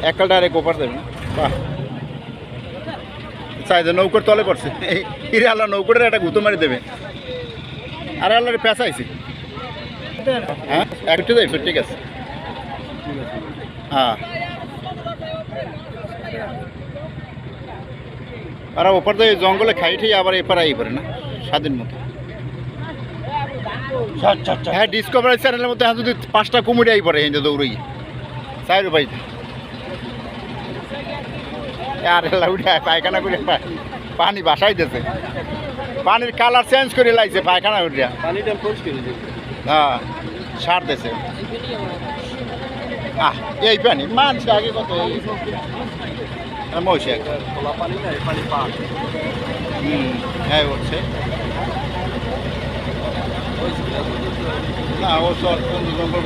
এককালটা আরেক ওপার দেবেন বাহ চাইছে নৌকোর তলে পড়ছে এই আল্লাহ নৌকোটার একটা গুঁতো মারি দেবে আরে আল্লাহরে পেঁচাইছে হ্যাঁ একটু যাই ঠিক আছে হ্যাঁ আর ওপর দিয়ে জঙ্গলে খাই ঠাই আবার এপার আই পারে না স্বাধীন মতো হ্যাঁ ডিসকভারি চ্যানেলের মধ্যে যদি 5টা কুমির আই পড়ে হিন্দু দৌড়ই চাই ভাই আর উঠে পায়খানা করে পানি বাসাই দিয়েছে পানির কালার চেঞ্জ করে লাগছে পায়খানা উঠিয়া হ্যাঁ সার দিয়েছে এই পানি মানছে আগে কত মহিষে হ্যাঁ উঠছে না ও সব জঙ্গল